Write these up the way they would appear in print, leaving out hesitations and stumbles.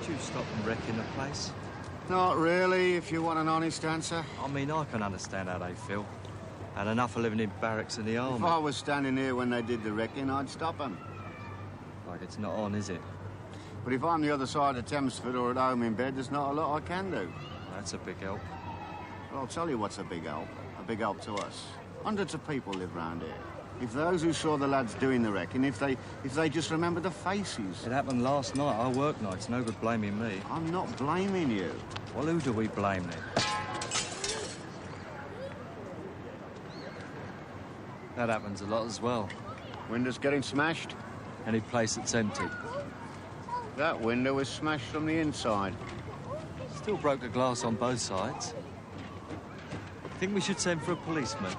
Would you stop and wrecking the place? Not really, if you want an honest answer. I mean, I can understand how they feel. Had enough of living in barracks in the army. If I was standing here when they did the wrecking, I'd stop them. Like it's not on, is it? But if I'm the other side of Thamesford or at home in bed, there's not a lot I can do. That's a big help. Well, I'll tell you what's a big help to us. Hundreds of people live round here. If those who saw the lads doing the wrecking, if they just remember the faces. It happened last night. I work nights. No good blaming me. I'm not blaming you. Well, who do we blame then? That happens a lot as well. Windows getting smashed? Any place that's empty. That window was smashed from the inside. Still broke the glass on both sides. Think we should send for a policeman?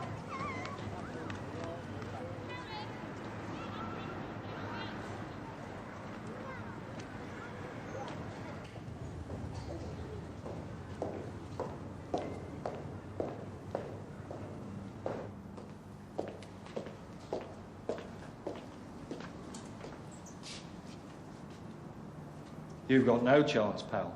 You've got no chance, pal.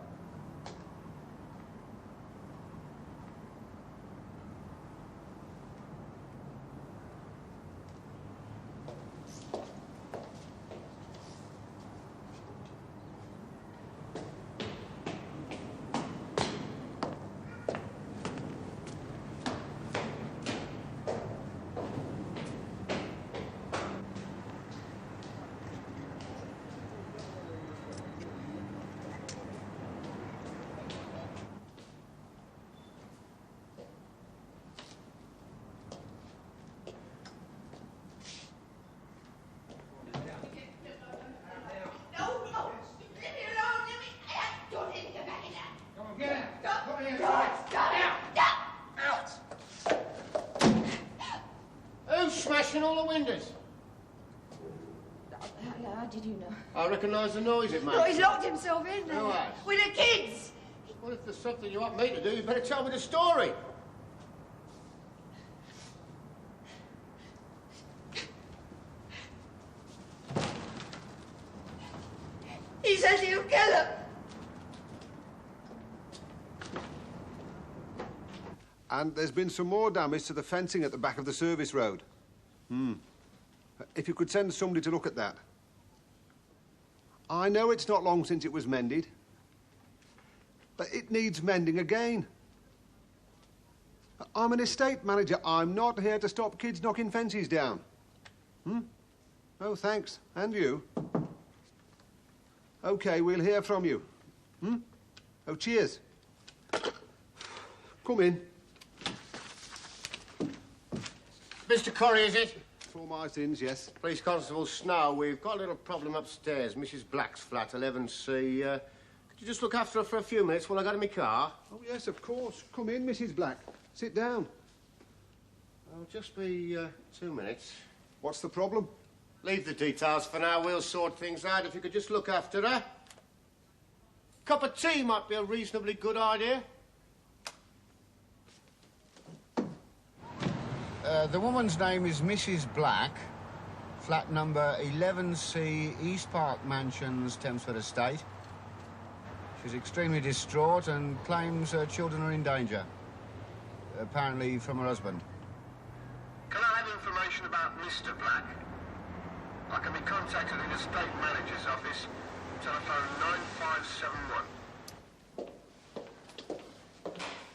All the windows. How did you know? I recognise the noise it makes. No, he's locked himself in there. Who has? With the kids. Well, if there's something you want me to do, you better tell me the story. He says he'll kill them. And there's been some more damage to the fencing at the back of the service road. If you could send somebody to look at that. I know it's not long since it was mended, but it needs mending again. I'm an estate manager. I'm not here to stop kids knocking fences down. Oh, thanks. And you? OK, we'll hear from you. Oh, cheers. Come in. Mr. Curry, is it? For my sins, yes. Police Constable Snow, we've got a little problem upstairs. Mrs. Black's flat, 11C. Could you just look after her for a few minutes while I got in my car? Oh, yes, of course. Come in, Mrs. Black. Sit down. I'll just be 2 minutes. What's the problem? Leave the details for now. We'll sort things out. If you could just look after her. Cup of tea might be a reasonably good idea. The woman's name is Mrs. Black, flat number 11C, East Park Mansions, Thamesford Estate. She's extremely distraught and claims her children are in danger, apparently from her husband. Can I have information about Mr. Black? I can be contacted in the estate manager's office, telephone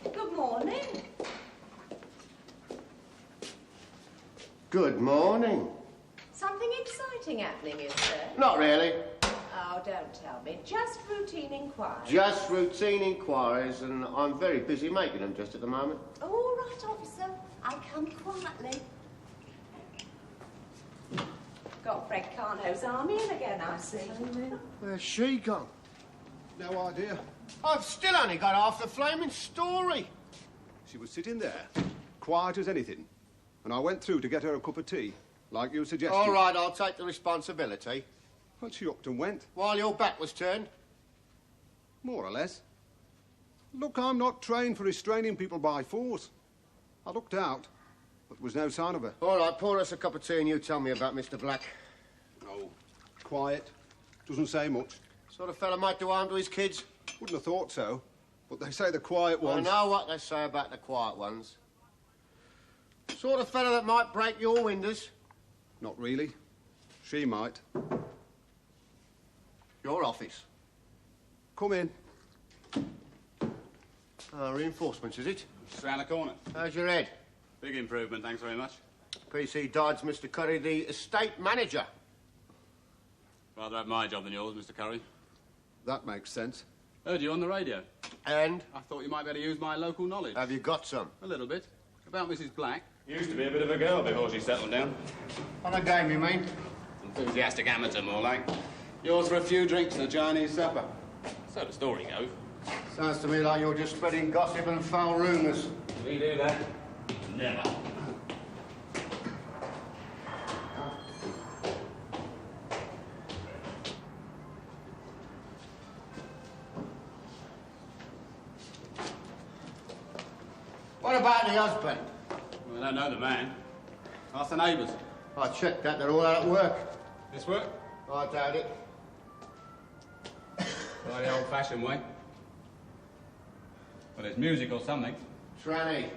9571. Good morning. Good morning. Something exciting happening, is there? Not really. Oh, don't tell me. Just routine inquiries. Just routine inquiries, and I'm very busy making them just at the moment. All right, officer. I'll come quietly. Got Fred Carno's army in again, I see. Where's she gone? No idea. I've still only got half the flaming story. She was sitting there, quiet as anything. And I went through to get her a cup of tea, like you suggested. All right, I'll take the responsibility. Well, she upped and went. While your back was turned? More or less. Look, I'm not trained for restraining people by force. I looked out, but there was no sign of her. All right, pour us a cup of tea and you tell me about Mr. Black. Oh, quiet. Doesn't say much. Sort of fella might do harm to his kids. Wouldn't have thought so, but they say the quiet ones... I know what they say about the quiet ones. Sort of fella that might break your windows. Not really. She might. Your office. Come in. Reinforcements, is it? Just round the corner. How's your head? Big improvement, thanks very much. PC Dodds, Mr. Curry, the estate manager. Rather have my job than yours, Mr. Curry. That makes sense. Heard you on the radio. And? I thought you might be able to use my local knowledge. Have you got some? A little bit. About Mrs. Black. Used to be a bit of a girl before she settled down. On a game, you mean? Enthusiastic amateur, more like. Yours for a few drinks and a Chinese supper. So the story goes. Sounds to me like you're just spreading gossip and foul rumours. We do that? Never. What about the husband? Well, I don't know the man. Ask the neighbours. I checked that, they're all out at work. This work? I doubt it. By the old-fashioned way. Well, there's music or something. Tranny.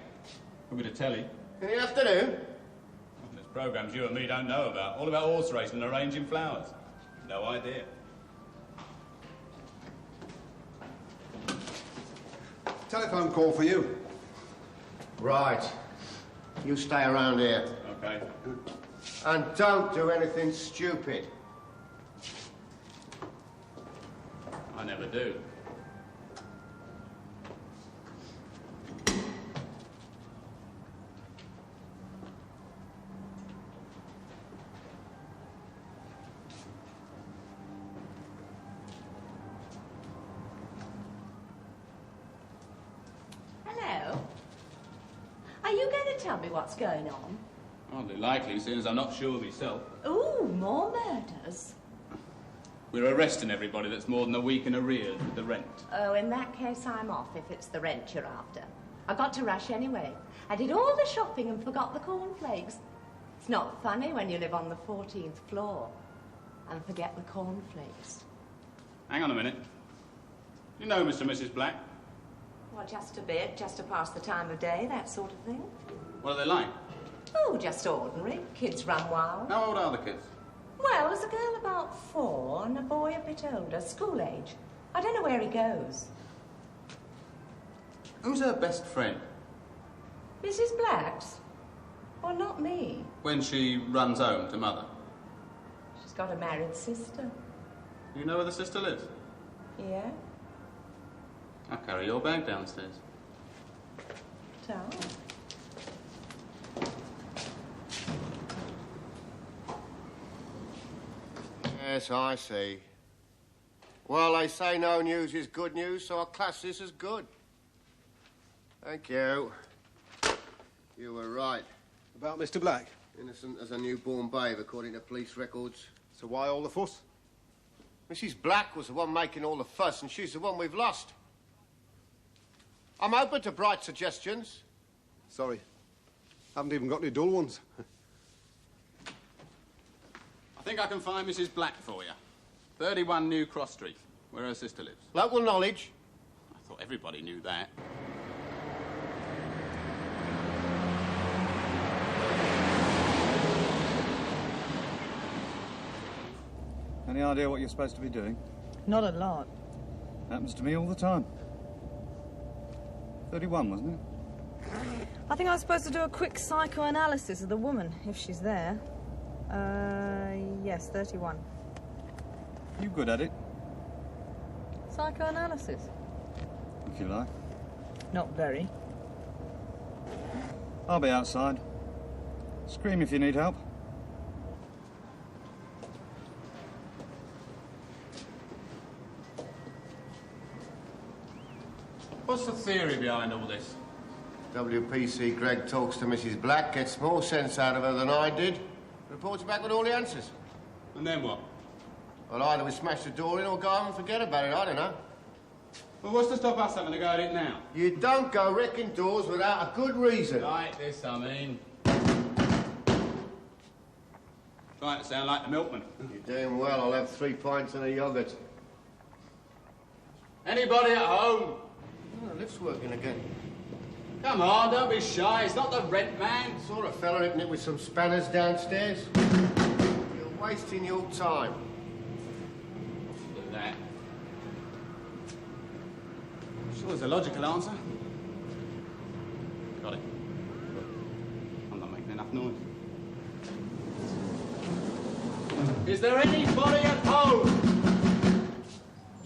Could be the telly. In the afternoon? Well, there's programmes you and me don't know about. All about horse racing and arranging flowers. No idea. Telephone call for you. Right. You stay around here. Okay. And don't do anything stupid. I never do. Hello. Are you going to tell me what's going on? Hardly likely, seeing as I'm not sure myself. Ooh, more murders. We're arresting everybody that's more than a week in arrears with the rent. Oh, in that case, I'm off if it's the rent you're after. I got to rush anyway. I did all the shopping and forgot the cornflakes. It's not funny when you live on the 14th floor and forget the cornflakes. Hang on a minute. You know Mr. and Mrs. Black? Well, just a bit, just to pass the time of day, that sort of thing. What are they like? Oh, just ordinary. Kids run wild. How old are the kids? Well, there's a girl about 4 and a boy a bit older, school age. I don't know where he goes. Who's her best friend? Mrs. Black's? Well, not me. When she runs home to mother? She's got a married sister. You know where the sister lives? Yeah? I'll carry your bag downstairs. Tell. Yes, I see. Well, they say no news is good news, so I'll class this as good. Thank you. You were right. About Mr. Black? Innocent as a newborn babe, according to police records. So why all the fuss? Mrs. Black was the one making all the fuss, and she's the one we've lost. I'm open to bright suggestions. Sorry. Haven't even got any dull ones. I think I can find Mrs. Black for you. 31 New Cross Street, where her sister lives. Local knowledge. I thought everybody knew that. Any idea what you're supposed to be doing? Not a lot. Happens to me all the time. 31, wasn't it? I think I was supposed to do a quick psychoanalysis of the woman, if she's there. Yes, 31. You good at it, Psychoanalysis? if you like. Not very. I'll be outside. Scream if you need help. What's the theory behind all this? WPC Greg talks to Mrs. Black, gets more sense out of her than I did. Reports back with all the answers. And then what? Well, either we smash the door in or go home and forget about it, I don't know. Well, what's to stop us having to go at it now? You don't go wrecking doors without a good reason. Like this, I mean. Trying to sound like the milkman. You're doing well. I'll have 3 pints and a yoghurt. Anybody at home? Oh, the lift's working again. Come on, don't be shy. It's not the rent man. Saw a fella hitting it with some spanners downstairs. You're wasting your time. Look at that. Sure there's a logical answer. Got it. I'm not making enough noise. Is there anybody at home?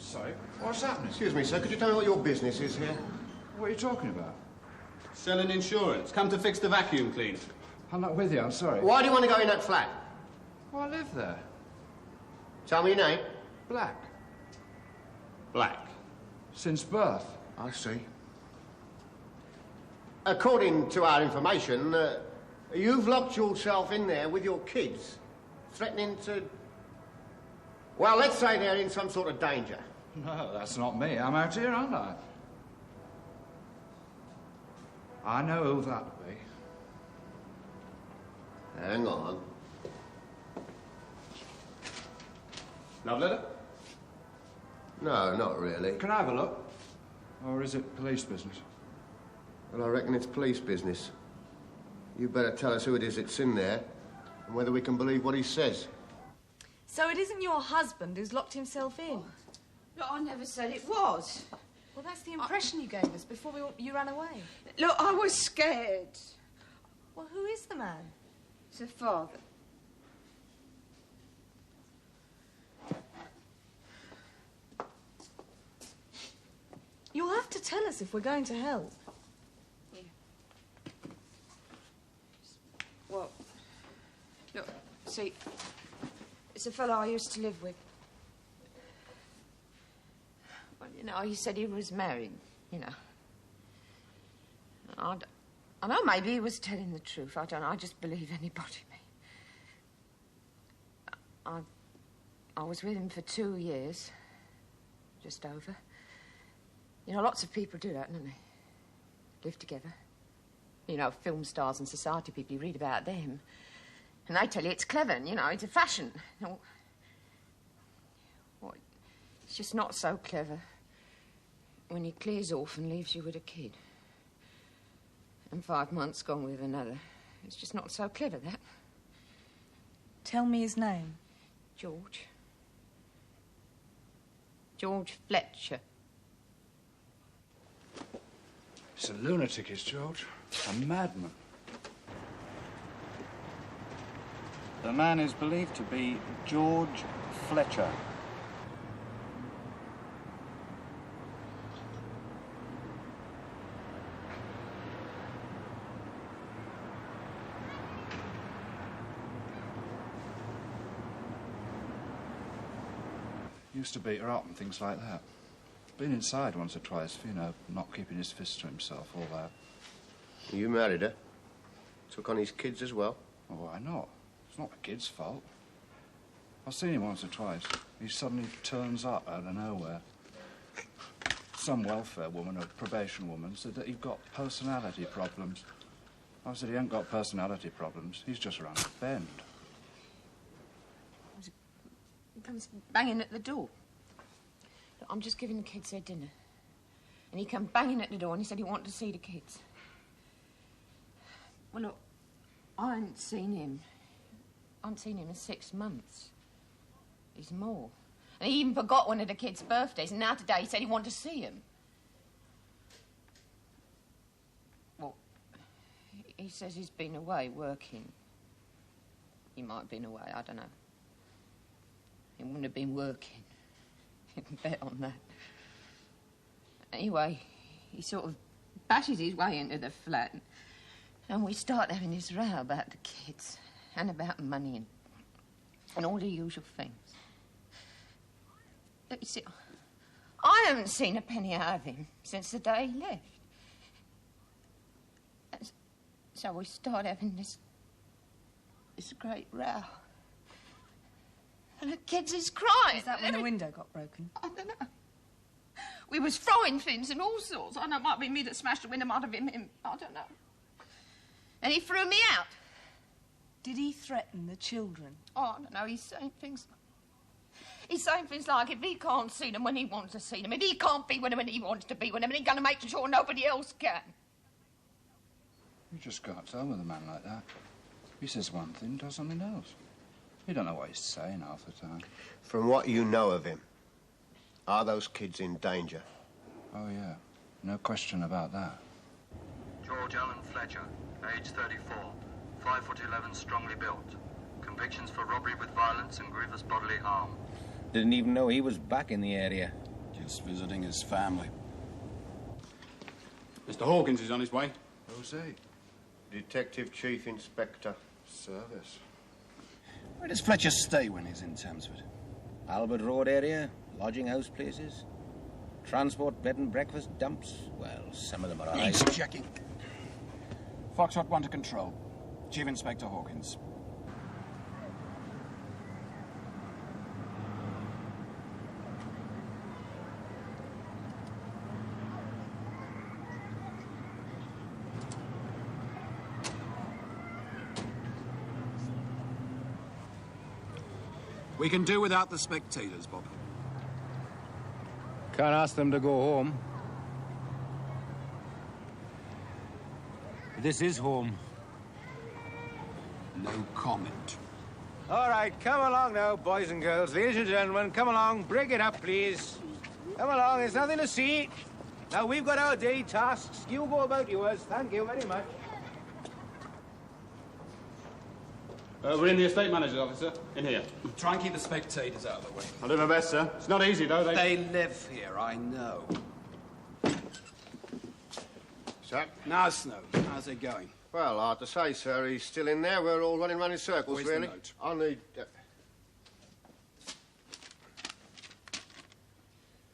Sorry, what's happening? Excuse me, sir, could you tell me what your business is here? What are you talking about? Selling insurance. Come to fix the vacuum cleaner. I'm not with you, I'm sorry. Why do you want to go in that flat? Well, I live there. Tell me your name. Black. Black. Since birth. I see. According to our information, you've locked yourself in there with your kids, threatening to... Well, let's say they're in some sort of danger. No, that's not me. I'm out here, aren't I? I know who that'll be. Hang on. Love letter? No, not really. Can I have a look? Or is it police business? Well, I reckon it's police business. You better tell us who it is that's in there and whether we can believe what he says. So it isn't your husband who's locked himself in? Look, I never said it was. Well, that's the impression you gave us before you ran away. Look, I was scared. Well, who is the man? It's her father. You'll have to tell us if we're going to help. Yeah. Well, look, see, it's a fellow I used to live with. Well, you know, he said he was married, you know. I know maybe he was telling the truth. I don't know. I just believe anybody, me. I was with him for 2 years, just over. You know, lots of people do that, don't they? Live together. You know, film stars and society people, you read about them. And they tell you it's clever, and, you know, it's a fashion. No, well, it's just not so clever when he clears off and leaves you with a kid. And 5 months gone with another. It's just not so clever, that. Tell me his name. George. George Fletcher. He's a lunatic, is George. A madman. The man is believed to be George Fletcher. Used to beat her up and things like that. Been inside once or twice for, you know, not keeping his fist to himself, all that. You married her? Took on his kids as well? Well, why not? It's not the kid's fault. I've seen him once or twice. He suddenly turns up out of nowhere. Some welfare woman or probation woman said that he'd got personality problems. I said he ain't got personality problems. He's just around the bend. He comes banging at the door. Look, I'm just giving the kids their dinner. And he come banging at the door and he said he wanted to see the kids. Well, look, I ain't seen him. I haven't seen him in 6 months. He's more. And he even forgot one of the kids' birthdays, and now today he said he wanted to see him. Well, he says he's been away working. He might have been away, I don't know. He wouldn't have been working. You can bet on that. Anyway, he sort of bashes his way into the flat, and we start having this row about the kids and about money and all the usual things. But you see, I haven't seen a penny out of him since the day he left. And so we start having this great row. And the kids is crying. Is that when the window got broken? I don't know. We was throwing things and all sorts. I know it might be me that smashed the window, might have been him. I don't know. And he threw me out. Did he threaten the children? Oh, I don't know. He's saying things. He's saying things like, if he can't see them when he wants to see them, if he can't be with them when he wants to be with them, and he's going to make sure nobody else can. You just can't tell with a man like that. He says one thing, does something else. You don't know what he's saying half the time. From what you know of him, are those kids in danger? Oh, yeah. No question about that. George Allen Fletcher, age 34, 5'11", strongly built. Convictions for robbery with violence and grievous bodily harm. Didn't even know he was back in the area. Just visiting his family. Mr. Hawkins is on his way. Who's he? Detective Chief Inspector. Service. Where does Fletcher stay when he's in Chelmsford? Albert Road area? Lodging house places? Transport, bed and breakfast dumps? Well, some of them are He's checking. Foxtrot 1 to control. Chief Inspector Hawkins. We can do without the spectators, Bob. Can't ask them to go home. This is home. No comment. All right, come along now, boys and girls. Ladies and gentlemen, come along. Break it up, please. Come along, there's nothing to see. Now, we've got our day tasks. You go about yours. Thank you very much. We're in the estate manager's office, sir. In here. Try and keep the spectators out of the way. I'll do my best, sir. It's not easy, though. They live here, I know. Sir? Now, Snow, how's it going? Well, hard to say, sir. He's still in there. We're all running round in circles, Where's the really. note? On the...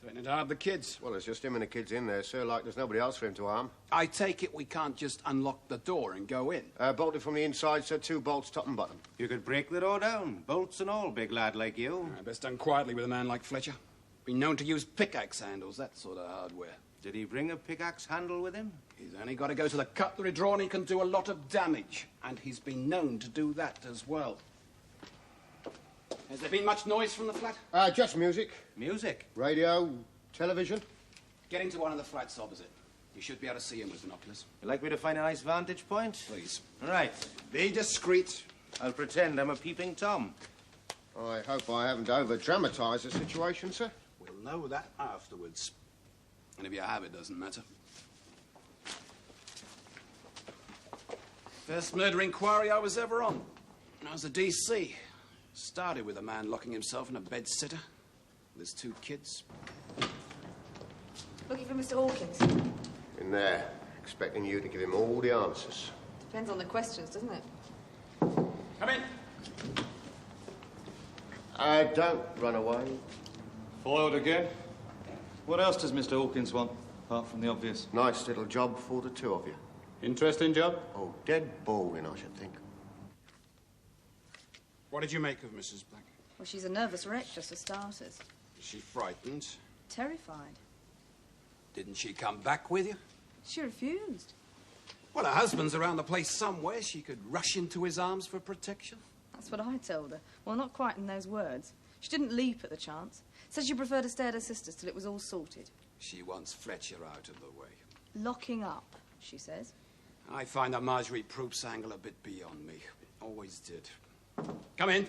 Threatening to harm the kids. Well, there's just him and the kids in there, sir, like there's nobody else for him to harm. I take it we can't just unlock the door and go in. Bolted from the inside, sir. 2 bolts, top and bottom. You could break the door down, bolts and all, big lad like you. Best done quietly with a man like Fletcher. Been known to use pickaxe handles, that sort of hardware. Did he bring a pickaxe handle with him? He's only got to go to the cutlery drawer and he can do a lot of damage. And he's been known to do that as well. Has there been much noise from the flat? Just music. Music? Radio, television. Get into one of the flats opposite. You should be able to see him with binoculars. You like me to find a nice vantage point? Please. All right. Be discreet. I'll pretend I'm a peeping Tom. I hope I haven't over-dramatised the situation, sir. We'll know that afterwards. And if you have, it doesn't matter. First murder inquiry I was ever on. When I was a DC. Started with a man locking himself in a bed-sitter with his 2 kids. Looking for Mr. Hawkins. In there, expecting you to give him all the answers. Depends on the questions, doesn't it? Come in. Don't run away. Foiled again? What else does Mr. Hawkins want, apart from the obvious? Nice little job for the 2 of you. Interesting job? Oh, dead boring, I should think. What did you make of Mrs. Black? Well, she's a nervous wreck, just for starters. Is she frightened? Terrified. Didn't she come back with you? She refused. Well, her husband's around the place somewhere. She could rush into his arms for protection. That's what I told her. Well, not quite in those words. She didn't leap at the chance. Said she preferred to stay at her sister's till it was all sorted. She wants Fletcher out of the way. Locking up, she says. I find that Marjorie Proop's angle a bit beyond me. Always did. Come in.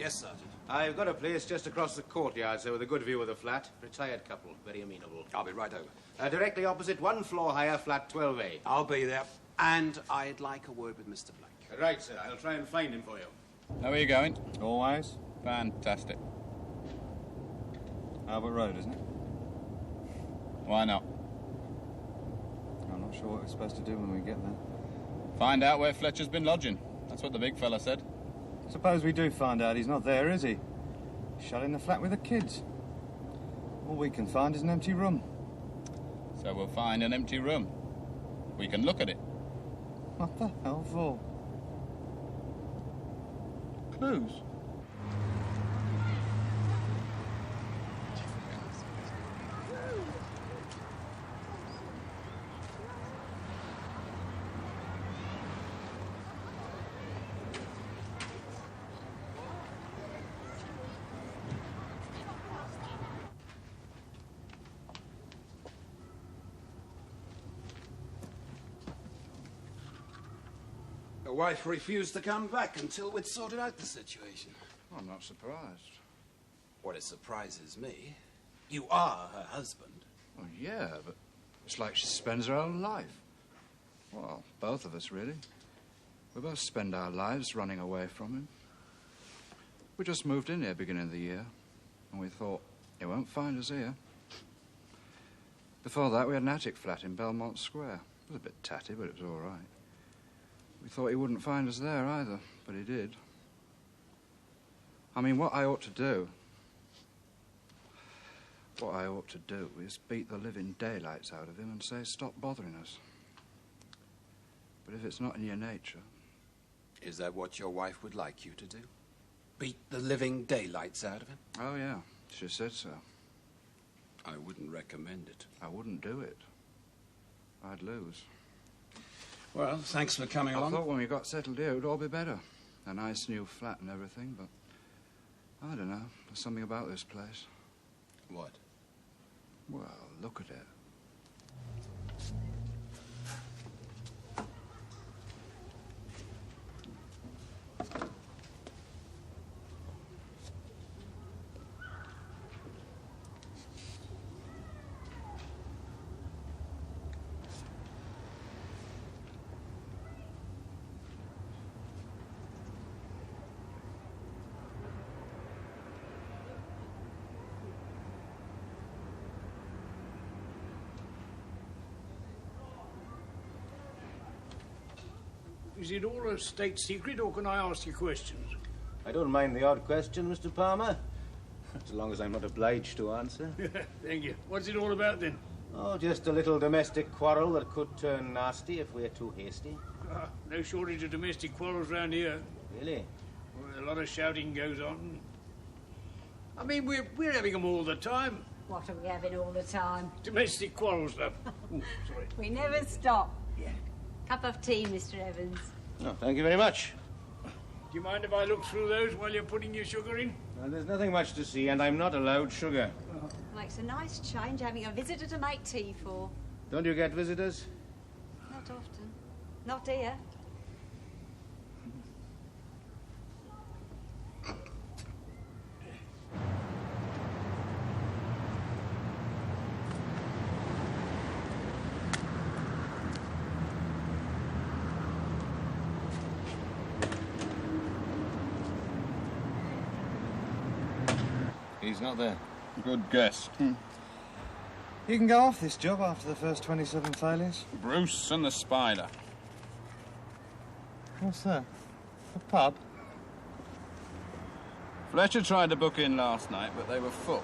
Yes, Sergeant. I've got a place just across the courtyard, sir, with a good view of the flat. Retired couple, very amenable. I'll be right over. Directly opposite, 1 floor higher, flat 12A. I'll be there. And I'd like a word with Mr. Black. Right, sir. I'll try and find him for you. How are you going? Always. Fantastic. Albert Road, isn't it? Why not? I'm not sure what we're supposed to do when we get there. Find out where Fletcher's been lodging. That's what the big fella said. Suppose we do find out he's not there, is he? Shut in the flat with the kids. All we can find is an empty room. So we'll find an empty room. We can look at it. What the hell for? Clues? Your wife refused to come back until we'd sorted out the situation. I'm not surprised. What it surprises me, you are her husband. Well, yeah, but it's like she spends her whole life. Well, both of us, really. We both spend our lives running away from him. We just moved in here beginning of the year, and we thought, he won't find us here. Before that, we had an attic flat in Belmont Square. It was a bit tatty, but it was all right. We thought he wouldn't find us there either, but he did. I mean, what I ought to do is beat the living daylights out of him and say, stop bothering us. But if it's not in your nature... Is that what your wife would like you to do? Beat the living daylights out of him? Oh, yeah. She said so. I wouldn't recommend it. I wouldn't do it. I'd lose. Well, thanks for coming along. I thought when we got settled here, it would all be better. A nice new flat and everything, but... I don't know. There's something about this place. What? Well, look at it. Is it all a state secret, or can I ask you questions? I don't mind the odd question, Mr. Palmer. As long as I'm not obliged to answer. Thank you. What's it all about, then? Oh, just a little domestic quarrel that could turn nasty if we're too hasty. No shortage of domestic quarrels round here. Really? Well, a lot of shouting goes on. I mean, we're having them all the time. What are we having all the time? Domestic quarrels, love. Ooh, sorry. We never stop. Yeah. Cup of tea, Mr. Evans. Oh, thank you very much. Do you mind if I look through those while you're putting your sugar in? Well, there's nothing much to see, and I'm not allowed sugar. Makes a nice change having a visitor to make tea for. Don't you get visitors? Not often. Not here. He's not there. Good guess. You can go off this job after the first 27 failures. Bruce and the Spider. What's that? A pub? Fletcher tried to book in last night, but they were full.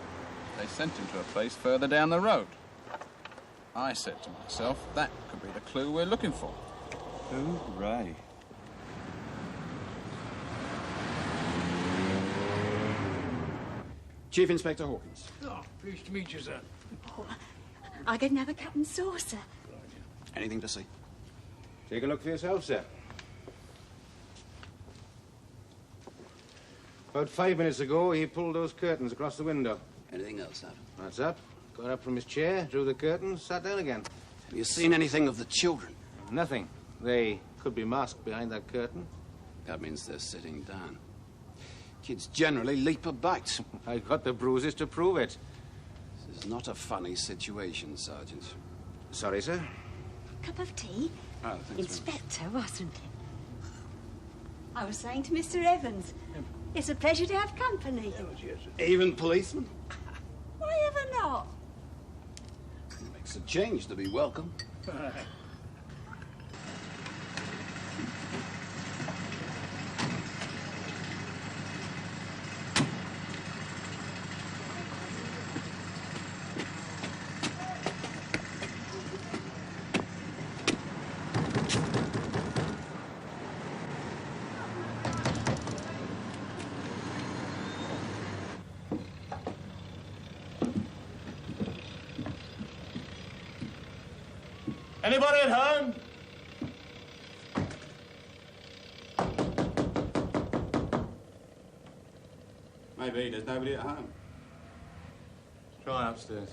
They sent him to a place further down the road. I said to myself, that could be the clue we're looking for. Hooray. Chief Inspector Hawkins. Oh, pleased to meet you, sir. Oh, I'll get another cup and saucer. Anything to see? Take a look for yourself, sir. About 5 minutes ago, he pulled those curtains across the window. Anything else, Adam? That's up. Got up from his chair, drew the curtains, sat down again. Have you seen anything of the children? Nothing. They could be masked behind that curtain. That means they're sitting down. Kids generally leap about. I got the bruises to prove it. This is not a funny situation, Sergeant. Sorry, sir. Cup of tea? Oh, thanks. Inspector, wasn't it? I was saying to Mr. Evans, it's a pleasure to have company. Even policemen? Why ever not? It makes a change to be welcome. Anybody at home? Maybe there's nobody at home. Try upstairs.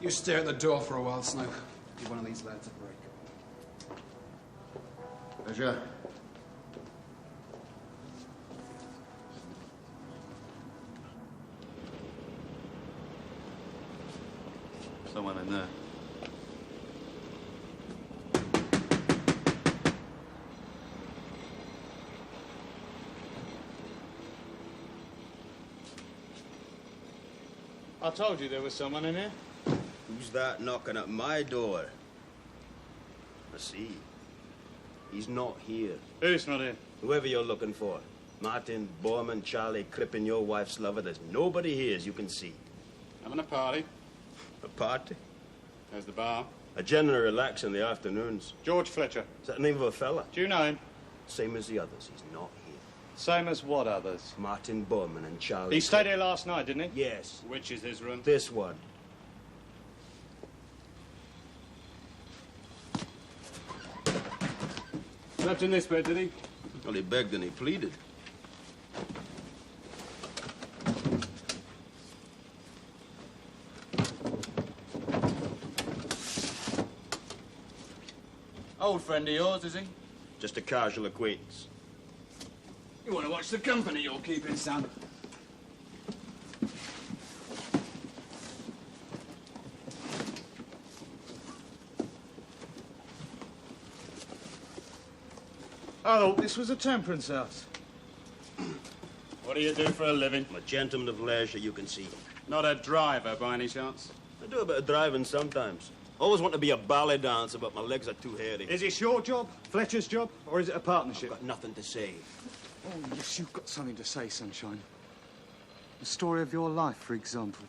You stare at the door for a while, Snow. Give one of these lads a break. Pleasure. Someone in there. I told you there was someone in here. Who's that knocking at my door? I see. He's not here. Who's not here? Whoever you're looking for. Martin, Borman, Charlie, Crippen, your wife's lover. There's nobody here, as you can see. Having a party? A party? There's the bar. I generally relax in the afternoons. George Fletcher. Is that the name of a fella? Do you know him? Same as the others. He's not here. Same as what others? Martin Borman and Charlie. He stayed here last night, didn't he? Yes. Which is his room? This one. Slept in this bed, did he? Well, he begged and he pleaded. Old friend of yours, is he? Just a casual acquaintance. You want to watch the company you're keeping, son? I thought this was a temperance house. What do you do for a living? I'm a gentleman of leisure, you can see. Not a driver, by any chance? I do a bit of driving sometimes. Always want to be a ballet dancer, but my legs are too hairy. Is this your job, Fletcher's job, or is it a partnership? I've got nothing to say. Oh, yes, you've got something to say, Sunshine. The story of your life, for example.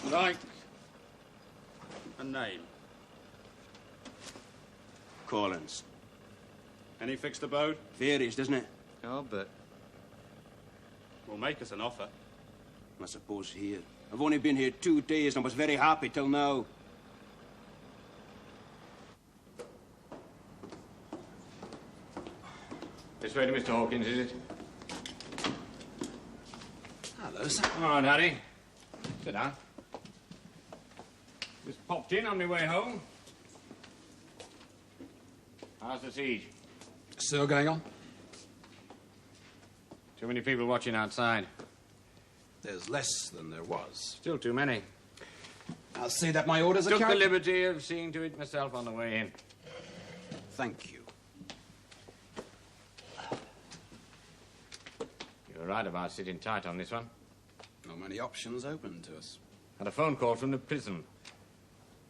Right. A name. Collins. Any fixed abode? Varies, doesn't it? I'll bet. Will make us an offer. I suppose here. I've only been here 2 days and I was very happy till now. This way to Mr. Hawkins, is it? Hello, sir. All right, Harry. Sit down. Just popped in on my way home. How's the siege? Still going on? Too many people watching outside. There's less than there was. Still too many. I'll see that my orders are Took the carried. liberty of seeing to it myself on the way in. Thank you. You were right about sitting tight on this one. Not many options open to us. Had a phone call from the prison.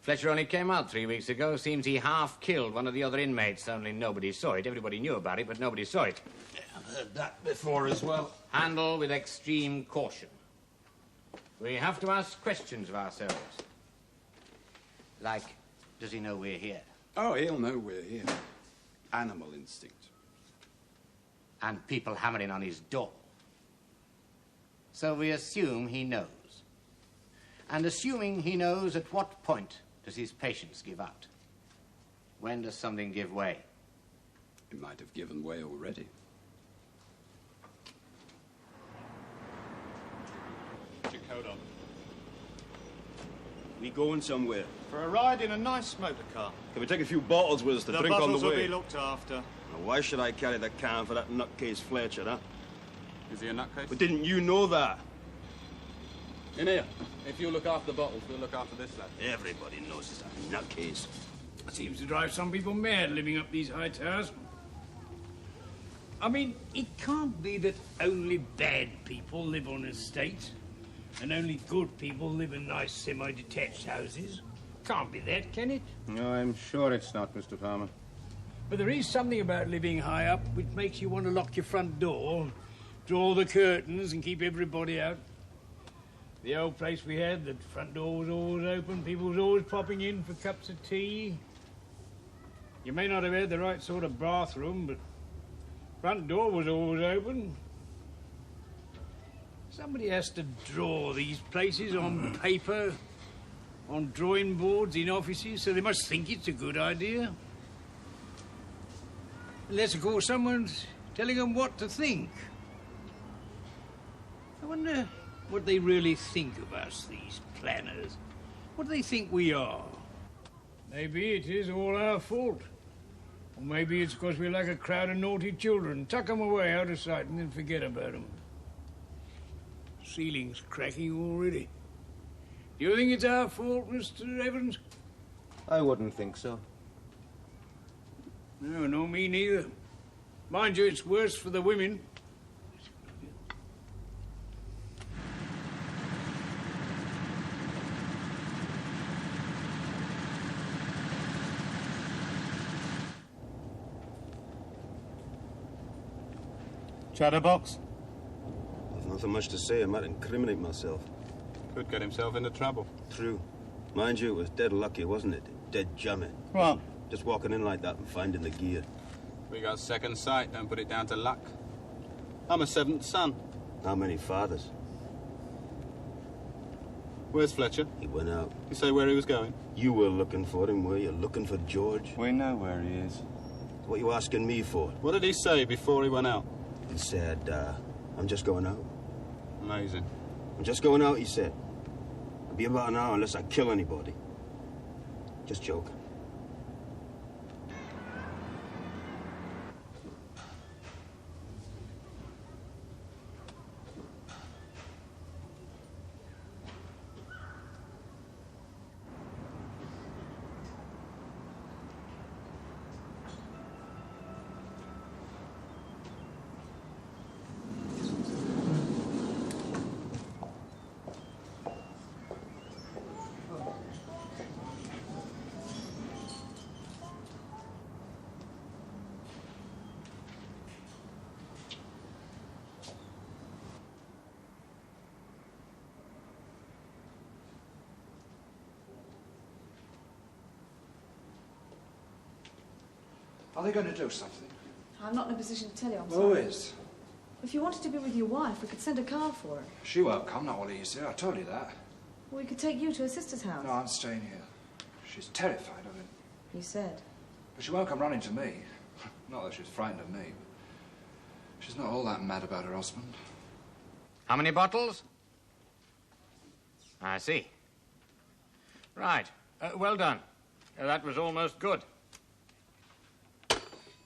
Fletcher only came out 3 weeks ago. Seems he half killed one of the other inmates, only nobody saw it. Everybody knew about it, but nobody saw it. Yeah, I've heard that before as well. Handle with extreme caution. We have to ask questions of ourselves. Like, does he know we're here? Oh, he'll know we're here. Animal instinct. And people hammering on his door. So we assume he knows. And assuming he knows, at what point does his patience give out? When does something give way? It might have given way already. Put your coat on. We going somewhere? For a ride in a nice motor car. Can we take a few bottles with us to The drink on the bottles will way? be looked after. Now, why should I carry the can for that nutcase Fletcher, huh? Is he a nutcase? But didn't you know that? In here. If you look after the bottles, we'll look after this lad. Everybody knows he's a nutcase. Seems to drive some people mad living up these high towers. I mean, it can't be that only bad people live on estates and only good people live in nice semi-detached houses. Can't be that, can it? No, I'm sure it's not, Mr. Farmer. But there is something about living high up which makes you want to lock your front door, draw the curtains and keep everybody out. The old place we had, the front door was always open, people was always popping in for cups of tea. You may not have had the right sort of bathroom, but front door was always open. Somebody has to draw these places on paper, on drawing boards in offices, so they must think it's a good idea. Unless, of course, someone's telling them what to think. I wonder what they really think of us, these planners. What do they think we are? Maybe it is all our fault. Or maybe it's because we're like a crowd of naughty children. Tuck 'em away out of sight and then forget about 'em. Ceiling's cracking already. Do you think it's our fault, Mr. Evans? I wouldn't think so. No, me neither. Mind you, it's worse for the women. Chatterbox? I've nothing much to say. I might incriminate myself. Could get himself into trouble. True. Mind you, it was dead lucky, wasn't it? Dead jamming. What? Just walking in like that and finding the gear. We got second sight, don't put it down to luck. I'm a seventh son. How many fathers? Where's Fletcher? He went out. You say where he was going? You were looking for him, were you? Looking for George? We know where he is. What are you asking me for? What did he say before he went out? He said, I'm just going out. Amazing. I'm just going out, he said. It'll be about an hour unless I kill anybody. Just joking. Are they going to do something? I'm not in a position to tell you, I'm Who sorry. is? If you wanted to be with your wife, we could send a car for her. She won't come, not while he's here. I told you that. Or we could take you to her sister's house. No, I'm staying here. She's terrified of him. You said. But she won't come running to me. Not that she's frightened of me. She's not all that mad about her husband. How many bottles? I see. Right. Well done. That was almost good.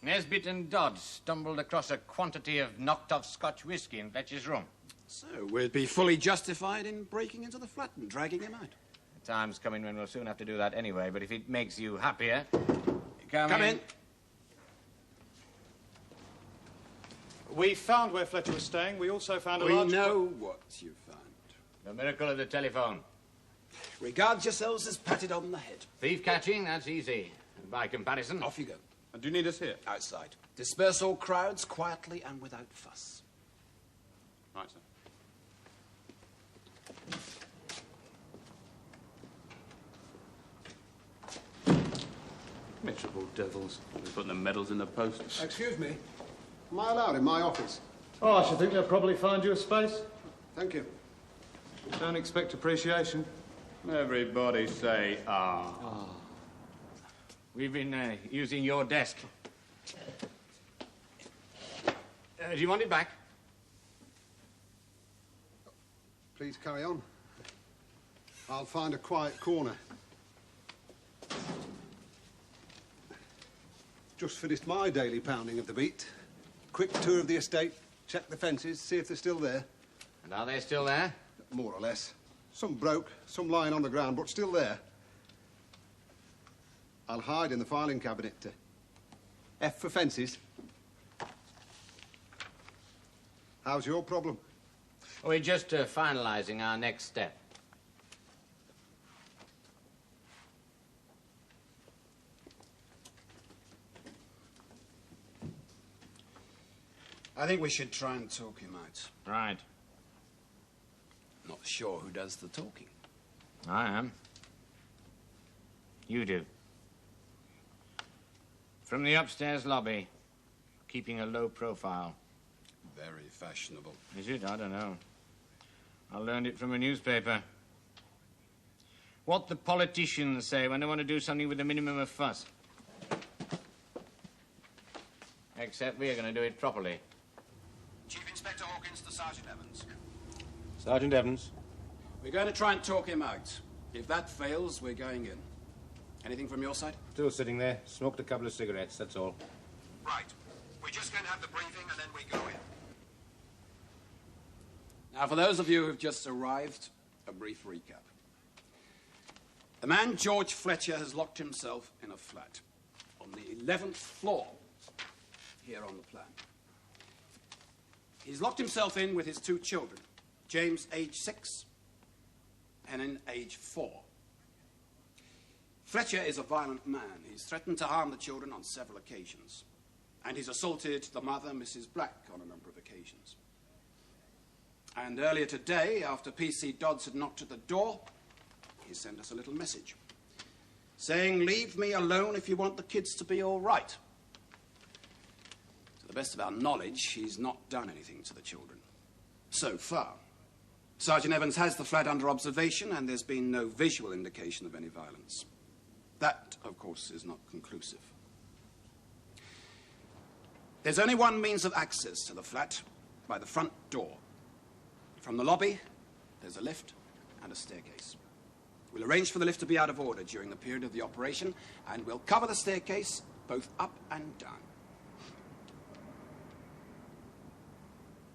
Nesbitt and Dodd stumbled across a quantity of knocked-off Scotch whiskey in Fletcher's room. So, we'd be fully justified in breaking into the flat and dragging him out. The time's coming when we'll soon have to do that anyway, but if it makes you happier... Come in. We found where Fletcher was staying. We also found a large... We know what you found. The miracle of the telephone. Regard yourselves as patted on the head. Thief catching, that's easy. By comparison... Off you go. And do you need us here? Outside. Disperse all crowds quietly and without fuss. Right, sir. Miserable devils. They're putting the medals in the post. Excuse me. Am I allowed in my office? Oh, I should think they'll probably find you a space. Thank you. Don't expect appreciation. Everybody say, ah. Oh. We've been using your desk. Do you want it back? Please carry on. I'll find a quiet corner. Just finished my daily pounding of the beat. Quick tour of the estate, check the fences, see if they're still there. And are they still there? More or less. Some broke, some lying on the ground, but still there. I'll hide in the filing cabinet. F for fences. How's your problem? We're just finalising our next step. I think we should try and talk him out. Right. Not sure who does the talking. I am. You do. From the upstairs lobby, keeping a low profile. Very fashionable. Is it? I don't know. I learned it from a newspaper. What the politicians say when they want to do something with a minimum of fuss. Except we're going to do it properly. Chief Inspector Hawkins to Sergeant Evans. Sergeant Evans. We're going to try and talk him out. If that fails, we're going in. Anything from your side? Still sitting there. Smoked a couple of cigarettes, that's all. Right. We're just going to have the briefing and then we go in. Now, for those of you who've just arrived, a brief recap. The man, George Fletcher, has locked himself in a flat on the 11th floor here on the plan. He's locked himself in with his two children, James, age 6, and Helen, age 4. Fletcher is a violent man. He's threatened to harm the children on several occasions. And he's assaulted the mother, Mrs. Black, on a number of occasions. And earlier today, after P.C. Dodds had knocked at the door, he sent us a little message saying, "Leave me alone if you want the kids to be all right." To the best of our knowledge, he's not done anything to the children. So far. Sergeant Evans has the flat under observation, and there's been no visual indication of any violence. That, of course, is not conclusive. There's only one means of access to the flat, by the front door. From the lobby, there's a lift and a staircase. We'll arrange for the lift to be out of order during the period of the operation, and we'll cover the staircase both up and down.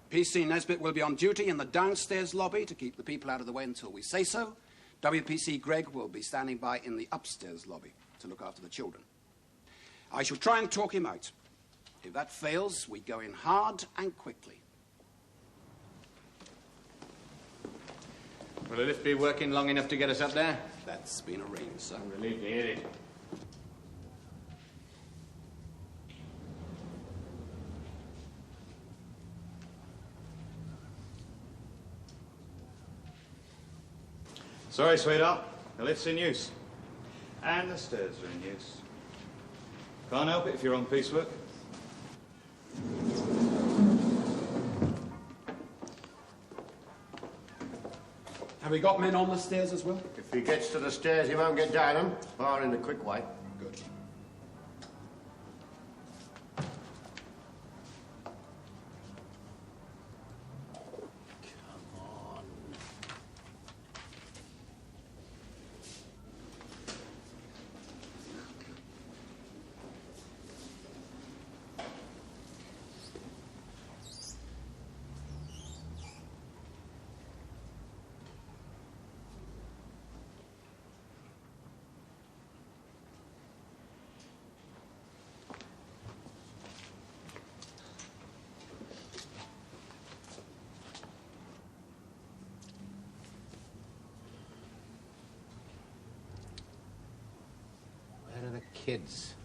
P.C. Nesbitt will be on duty in the downstairs lobby to keep the people out of the way until we say so. W.P.C. Gregg will be standing by in the upstairs lobby to look after the children. I shall try and talk him out. If that fails, we go in hard and quickly. Will the lift be working long enough to get us up there? That's been arranged, sir. I'm relieved to hear it. Sorry, sweetheart. The lift's in use. And the stairs are in use. Can't help it if you're on piecework. Have we got men on the stairs as well? If he gets to the stairs, he won't get down them, barring the quick way. Good. Where are the kids?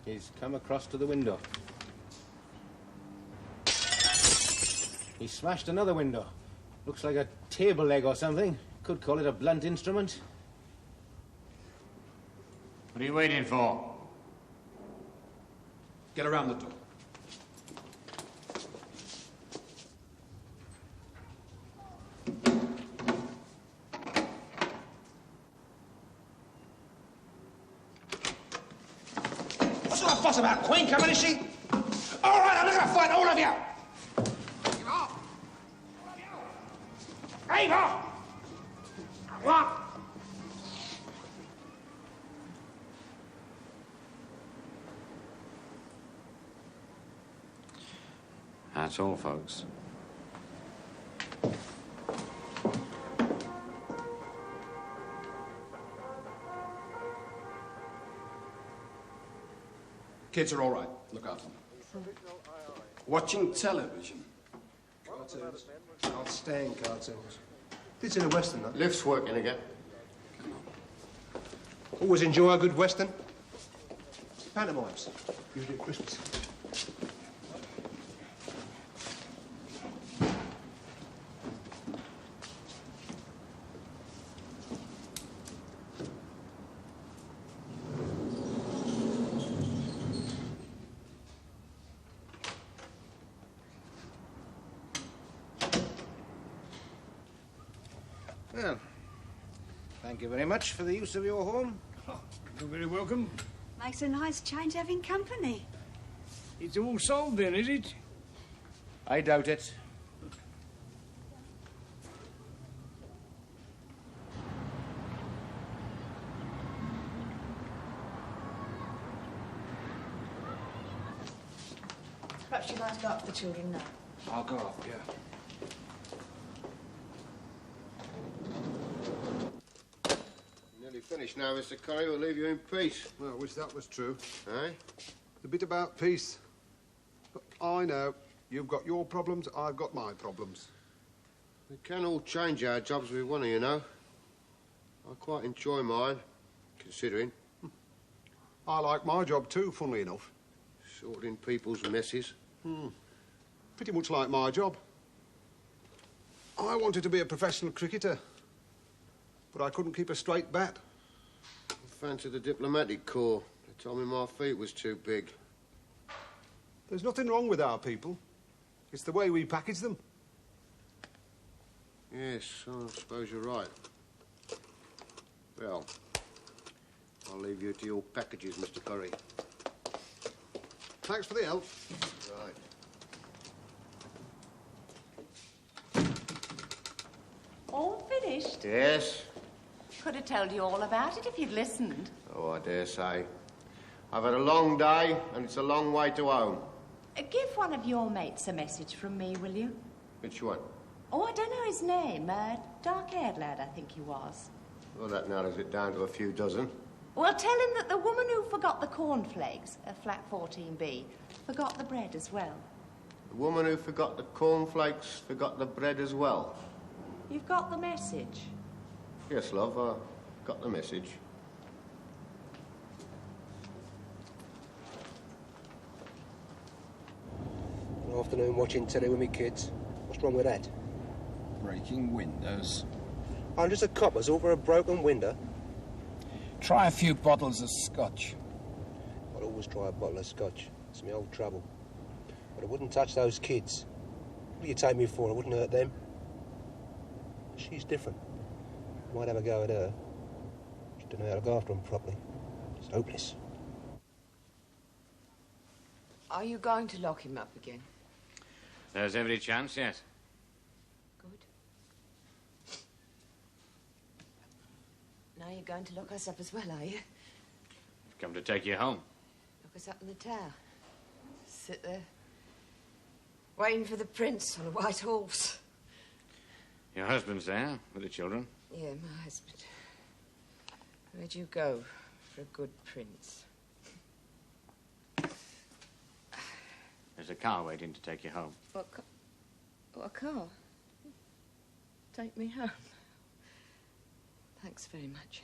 He's come across to the window. He smashed another window. Looks like a table leg or something. Could call it a blunt instrument. What are you waiting for? Get around the door. What's all the fuss about? Queen coming, is she? All right, I'm not going to fight all of you. Ava! What? That's all, folks. Kids are all right. Look after them. Watching television. Cartoons. Can't stand cartoons. It's in a western, though. Lift's working again. Always enjoy a good western. Pantomimes. Usually at Christmas. Well, thank you very much for the use of your home. You're very welcome. Makes a nice change having company. It's all sold then, is it? I doubt it. Perhaps you'd like to go up for the children now. I'll go up, yeah. Nearly finished now, Mr. Curry. We'll leave you in peace. Well, I wish that was true. Eh? The bit about peace. But I know. You've got your problems, I've got my problems. We can all change our jobs we want to, you know. I quite enjoy mine, considering. I like my job too, funnily enough. Sorting people's messes. Pretty much like my job. I wanted to be a professional cricketer, but I couldn't keep a straight bat. I fancied the diplomatic corps. They told me my feet was too big. There's nothing wrong with our people. It's the way we package them. Yes, I suppose you're right. Well, I'll leave you to your packages, Mr. Curry. Thanks for the help. Right. All finished? Yes? Could have told you all about it if you'd listened. Oh, I dare say. I've had a long day, and it's a long way to home. Give one of your mates a message from me, will you? Which one? Oh, I don't know his name. Dark-haired lad, I think he was. Well, that narrows it down to a few dozen. Well, tell him that the woman who forgot the cornflakes, flat 14B, forgot the bread as well. The woman who forgot the cornflakes forgot the bread as well. You've got the message? Yes, love, I got the message. An afternoon watching telly with me kids. What's wrong with that? Breaking windows. I'm just a copper's over a broken window. Try a few bottles of scotch. I'd always try a bottle of scotch. It's my old trouble. But I wouldn't touch those kids. What do you take me for? I wouldn't hurt them. She's different. Might have a go at her. She don't know how to look after them properly. It's hopeless. Are you going to lock him up again? There's every chance, yes. Good. Now you're going to lock us up as well, are you? I've come to take you home. Lock us up in the tower. Sit there, waiting for the prince on a white horse. Your husband's there with the children. Yeah, my husband. Where'd you go for a good prince? There's a car waiting to take you home. What car? Take me home. Thanks very much.